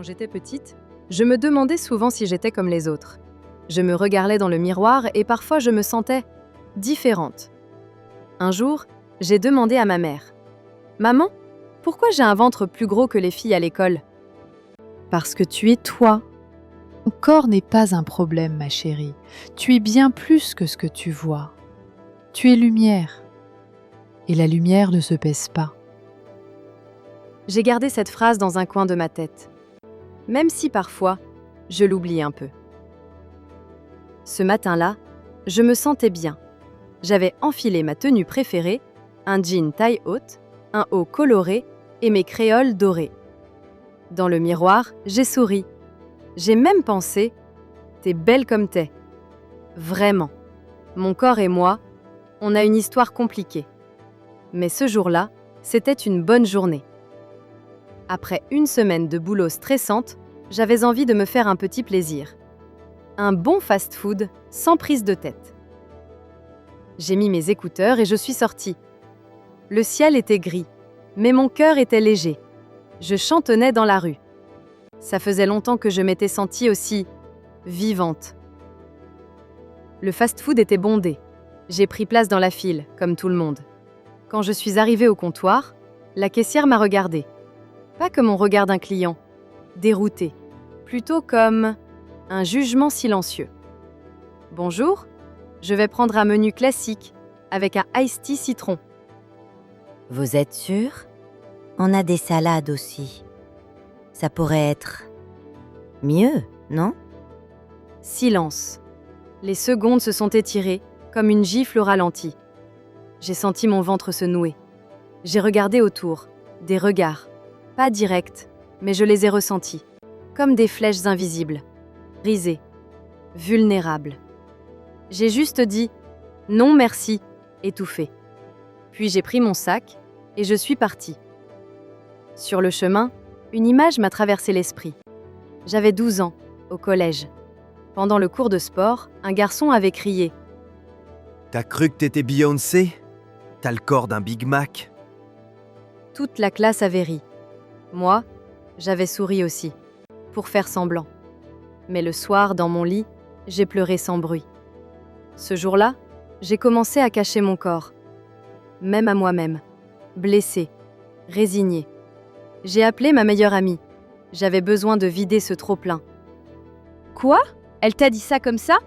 Quand j'étais petite, je me demandais souvent si j'étais comme les autres. Je me regardais dans le miroir et parfois je me sentais différente. Un jour, j'ai demandé à ma mère: Maman, pourquoi j'ai un ventre plus gros que les filles à l'école? Parce que tu es toi. Ton corps n'est pas un problème, ma chérie. Tu es bien plus que ce que tu vois. Tu es lumière. Et la lumière ne se pèse pas. J'ai gardé cette phrase dans un coin de ma tête, même si parfois, je l'oublie un peu. Ce matin-là, je me sentais bien. J'avais enfilé ma tenue préférée, un jean taille haute, un haut coloré et mes créoles dorées. Dans le miroir, j'ai souri. J'ai même pensé: t'es belle comme t'es. Vraiment. Mon corps et moi, on a une histoire compliquée. Mais ce jour-là, c'était une bonne journée. Après une semaine de boulot stressante, j'avais envie de me faire un petit plaisir. Un bon fast-food sans prise de tête. J'ai mis mes écouteurs et je suis sortie. Le ciel était gris, mais mon cœur était léger. Je chantonnais dans la rue. Ça faisait longtemps que je m'étais sentie aussi vivante. Le fast-food était bondé. J'ai pris place dans la file, comme tout le monde. Quand je suis arrivée au comptoir, la caissière m'a regardée. Pas comme on regarde un client, dérouté, plutôt comme un jugement silencieux. Bonjour, je vais prendre un menu classique avec un iced tea citron. Vous êtes sûr? On a des salades aussi. Ça pourrait être mieux, non? Silence. Les secondes se sont étirées comme une gifle au ralenti. J'ai senti mon ventre se nouer. J'ai regardé autour, des regards. Pas directs, mais je les ai ressentis, comme des flèches invisibles, brisées, vulnérables. J'ai juste dit « non merci », étouffée. Puis j'ai pris mon sac et je suis partie. Sur le chemin, une image m'a traversé l'esprit. J'avais 12 ans, au collège. Pendant le cours de sport, un garçon avait crié « T'as cru que t'étais Beyoncé? T'as le corps d'un Big Mac. » Toute la classe avait ri. Moi, j'avais souri aussi, pour faire semblant. Mais le soir, dans mon lit, j'ai pleuré sans bruit. Ce jour-là, j'ai commencé à cacher mon corps, même à moi-même, blessée, résignée. J'ai appelé ma meilleure amie. J'avais besoin de vider ce trop-plein. Quoi? Elle t'a dit ça comme ça?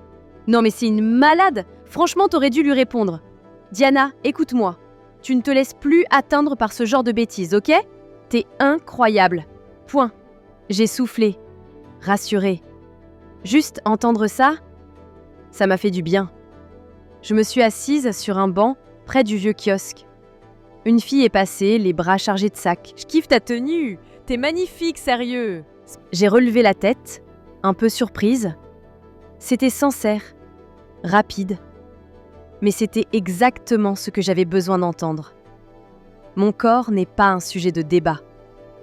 Non mais c'est une malade! Franchement, t'aurais dû lui répondre. Diana, écoute-moi. Tu ne te laisses plus atteindre par ce genre de bêtises, ok? T'es incroyable. Point. J'ai soufflé. Rassurée. Juste entendre ça, ça m'a fait du bien. Je me suis assise sur un banc près du vieux kiosque. Une fille est passée, les bras chargés de sacs. Je kiffe ta tenue. T'es magnifique, sérieux. J'ai relevé la tête, un peu surprise. C'était sincère, rapide. Mais c'était exactement ce que j'avais besoin d'entendre. Mon corps n'est pas un sujet de débat.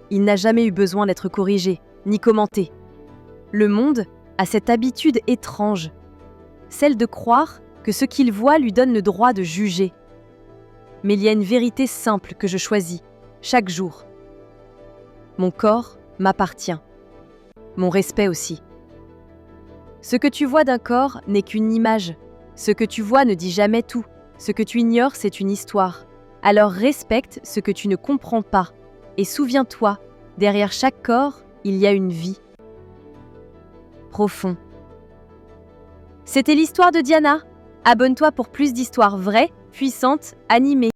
Il n'a jamais eu besoin d'être corrigé, ni commenté. Le monde a cette habitude étrange, celle de croire que ce qu'il voit lui donne le droit de juger. Mais il y a une vérité simple que je choisis, chaque jour. Mon corps m'appartient. Mon respect aussi. Ce que tu vois d'un corps n'est qu'une image. Ce que tu vois ne dit jamais tout. Ce que tu ignores, c'est une histoire. Alors respecte ce que tu ne comprends pas. Et souviens-toi, derrière chaque corps, il y a une vie. Profond. C'était l'histoire de Diana. Abonne-toi pour plus d'histoires vraies, puissantes, animées.